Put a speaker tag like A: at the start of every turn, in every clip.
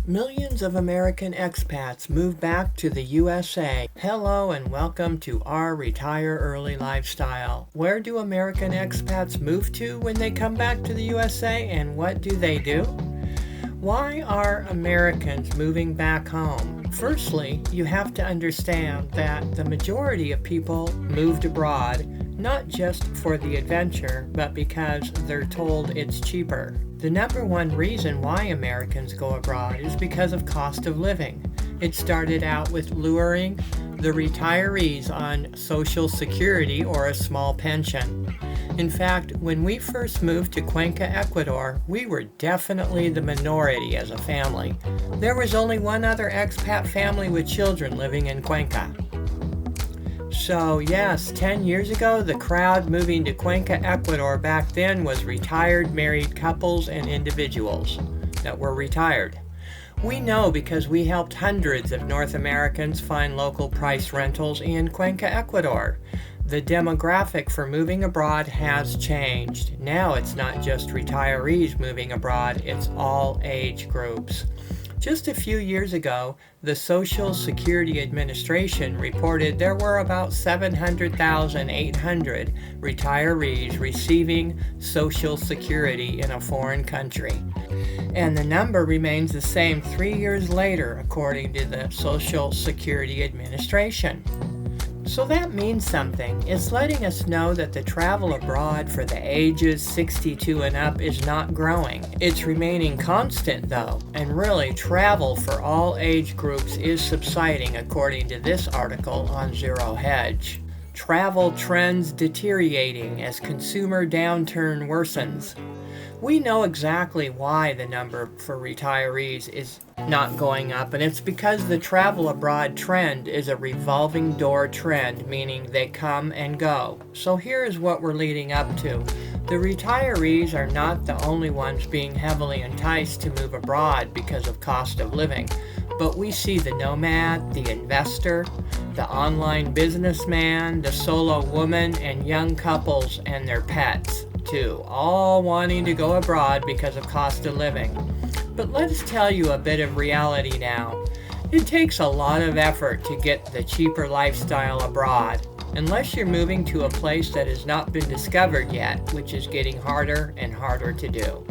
A: Millions of American expats move back to the USA. Hello and welcome to our Retire Early lifestyle. Where do American expats move to when they come back to the USA, and what do they do? Why are Americans moving back home? Firstly, you have to understand that the majority of people moved abroad not just for the adventure, but because they're told it's cheaper. The number one reason why Americans go abroad is because of cost of living. It started out with luring the retirees on Social Security or a small pension. In fact, when we first moved to Cuenca, Ecuador, we were definitely the minority as a family. There was only one other expat family with children living in Cuenca. So yes, 10 years ago, the crowd moving to Cuenca, Ecuador back then was retired married couples and individuals that were retired. We know because we helped hundreds of North Americans find local price rentals in Cuenca, Ecuador. The demographic for moving abroad has changed. Now it's not just retirees moving abroad, it's all age groups. Just a few years ago, the Social Security Administration reported there were about 700,800 retirees receiving Social Security in a foreign country. And the number remains the same 3 years later, according to the Social Security Administration. So that means something. It's letting us know that the travel abroad for the ages 62 and up is not growing. It's remaining constant though, and really travel for all age groups is subsiding according to this article on Zero Hedge. Travel trends deteriorating as consumer downturn worsens. We know exactly why the number for retirees is not going up, and it's because the travel abroad trend is a revolving door trend, meaning they come and go. So here's what we're leading up to. The retirees are not the only ones being heavily enticed to move abroad because of cost of living, but we see the nomad, the investor, the online businessman, the solo woman, and young couples and their pets too, all wanting to go abroad because of cost of living. But let's tell you a bit of reality now. It takes a lot of effort to get the cheaper lifestyle abroad, unless you're moving to a place that has not been discovered yet, which is getting harder and harder to do.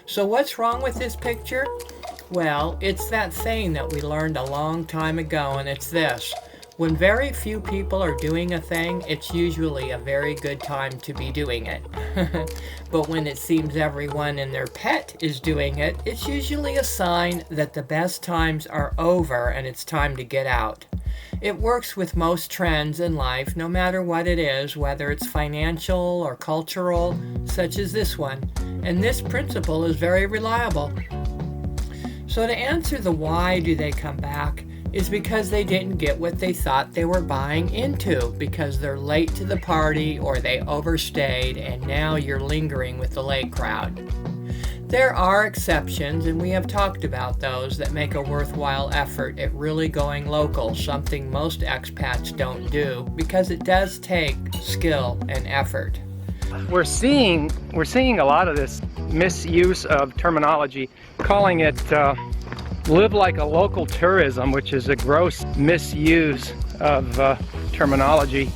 A: So what's wrong with this picture? Well, it's that saying that we learned a long time ago, and it's this. When very few people are doing a thing, it's usually a very good time to be doing it. But when it seems everyone and their pet is doing it, it's usually a sign that the best times are over and it's time to get out. It works with most trends in life, no matter what it is, whether it's financial or cultural, such as this one. And this principle is very reliable. So to answer the why do they come back, is because they didn't get what they thought they were buying into, because they're late to the party or they overstayed and now you're lingering with the late crowd. There are exceptions, and we have talked about those that make a worthwhile effort at really going local, something most expats don't do because it does take skill and effort.
B: We're seeing a lot of this misuse of terminology, calling it live like a local tourism, which is a gross misuse of terminology.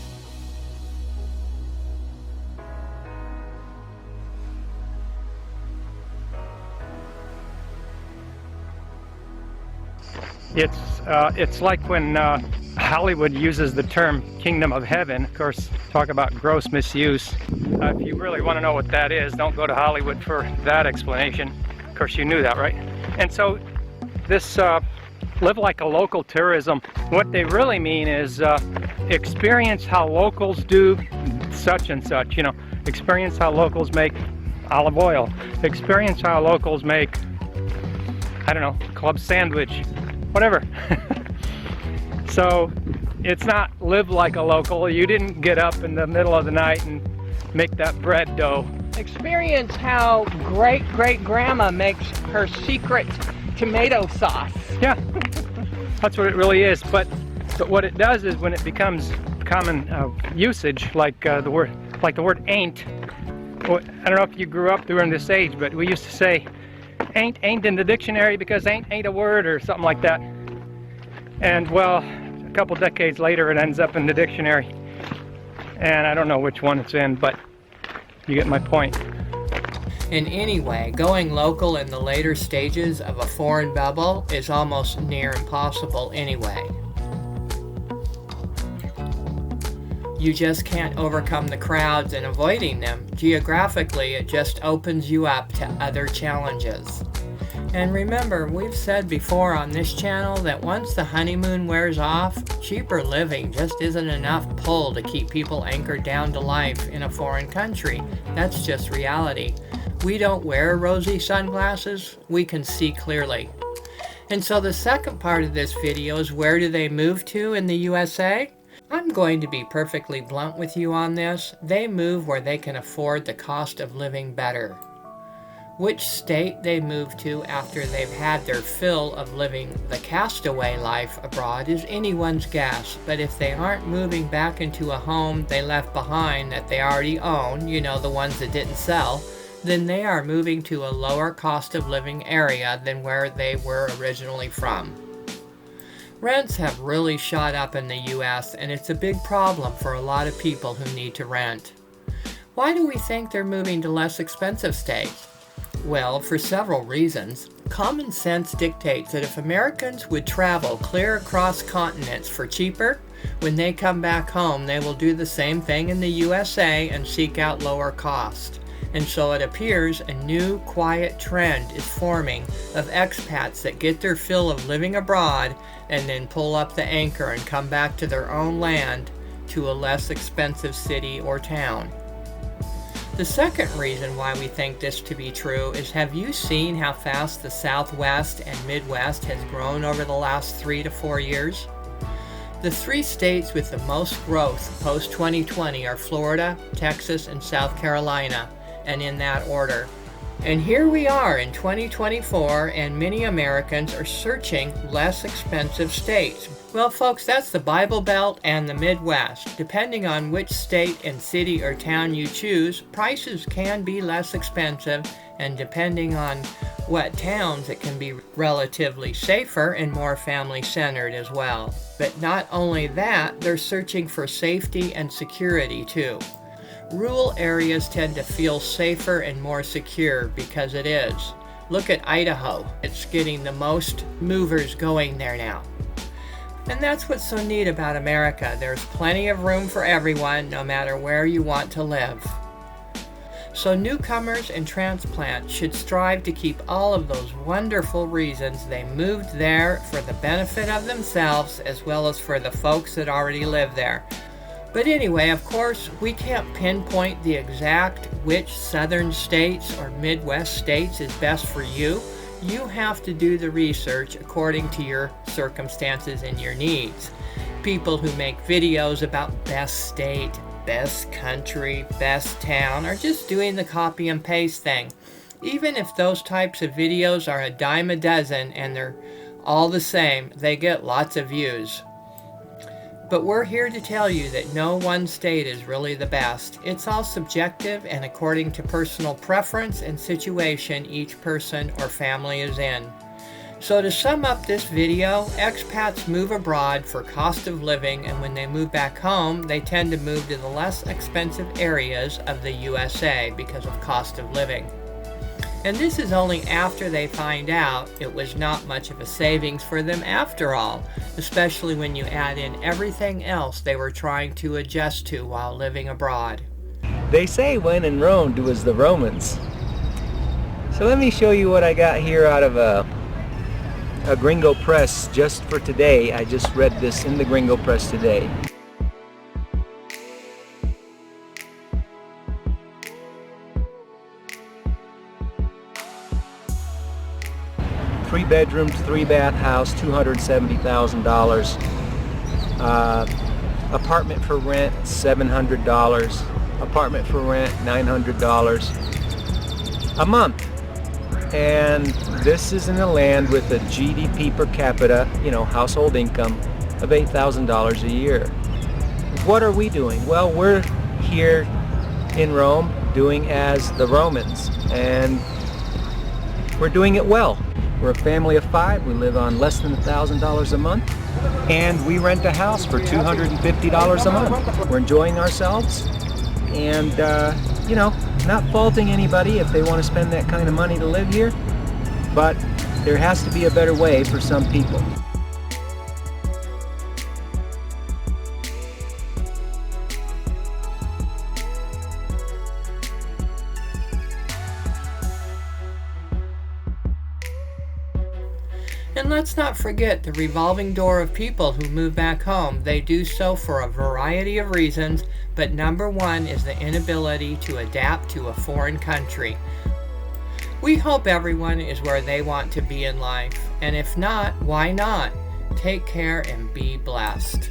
B: It's like when Hollywood uses the term kingdom of heaven. Of course, talk about gross misuse. If you really want to know what that is, don't go to Hollywood for that explanation. Of course, you knew that, right? And so this live like a local tourism, what they really mean is experience how locals do such and such. You know, experience how locals make olive oil. Experience how locals make, I don't know, club sandwich, whatever. So it's not live like a local. You didn't get up in the middle of the night and make that bread dough.
C: Experience how great-great-grandma makes her secret tomato sauce.
B: Yeah, that's what it really is. But what it does is when it becomes common usage, like the word ain't. I don't know if you grew up during this age, but we used to say ain't in the dictionary because ain't a word or something like that. And well, a couple decades later it ends up in the dictionary. And I don't know which one it's in, but you get my point.
A: And anyway, going local in the later stages of a foreign bubble is almost near impossible anyway. You just can't overcome the crowds and avoiding them. Geographically, it just opens you up to other challenges. And remember, we've said before on this channel that once the honeymoon wears off, cheaper living just isn't enough pull to keep people anchored down to life in a foreign country. That's just reality. We don't wear rosy sunglasses, we can see clearly. And so the second part of this video is, where do they move to in the USA? I'm going to be perfectly blunt with you on this. They move where they can afford the cost of living better. Which state they move to after they've had their fill of living the castaway life abroad is anyone's guess, but if they aren't moving back into a home they left behind that they already own, you know, the ones that didn't sell, then they are moving to a lower cost of living area than where they were originally from. Rents have really shot up in the US, and it's a big problem for a lot of people who need to rent. Why do we think they're moving to less expensive states? Well, for several reasons. Common sense dictates that if Americans would travel clear across continents for cheaper, when they come back home they will do the same thing in the USA and seek out lower cost. And so it appears a new quiet trend is forming of expats that get their fill of living abroad and then pull up the anchor and come back to their own land to a less expensive city or town. The second reason why we think this to be true is, have you seen how fast the Southwest and Midwest has grown over the last 3 to 4 years? The 3 states with the most growth post-2020 are Florida, Texas, and South Carolina, and in that order. And here we are in 2024, and many Americans are searching less expensive states. Well, folks, that's the Bible Belt and the Midwest. Depending on which state and city or town you choose, prices can be less expensive, and depending on what towns, it can be relatively safer and more family-centered as well. But not only that, they're searching for safety and security too. Rural areas tend to feel safer and more secure because it is. Look at Idaho. It's getting the most movers going there now. And that's what's so neat about America. There's plenty of room for everyone, no matter where you want to live. So newcomers and transplants should strive to keep all of those wonderful reasons they moved there for the benefit of themselves as well as for the folks that already live there. But anyway, of course, we can't pinpoint the exact which southern states or Midwest states is best for you. You have to do the research according to your circumstances and your needs. People who make videos about best state, best country, best town are just doing the copy and paste thing. Even if those types of videos are a dime a dozen and they're all the same, they get lots of views. But we're here to tell you that no one state is really the best. It's all subjective and according to personal preference and situation each person or family is in. So to sum up this video, expats move abroad for cost of living, and when they move back home, they tend to move to the less expensive areas of the USA because of cost of living. And this is only after they find out it was not much of a savings for them after all, especially when you add in everything else they were trying to adjust to while living abroad.
D: They say when in Rome, do as the Romans. So let me show you what I got here out of a Gringo Press just for today. I just read this in the Gringo Press today. Three bedrooms, 3-bath house, $270,000. Apartment for rent, $700. Apartment for rent, $900 a month. And this is in a land with a GDP per capita, household income of $8,000 a year. What are we doing? Well, we're here in Rome doing as the Romans. And we're doing it well. We're a family of 5. We live on less than $1,000 a month, and we rent a house for $250 a month. We're enjoying ourselves, and you know, not faulting anybody if they want to spend that kind of money to live here, but there has to be a better way for some people.
A: And let's not forget the revolving door of people who move back home. They do so for a variety of reasons, but number one is the inability to adapt to a foreign country. We hope everyone is where they want to be in life, and if not, why not? Take care and be blessed.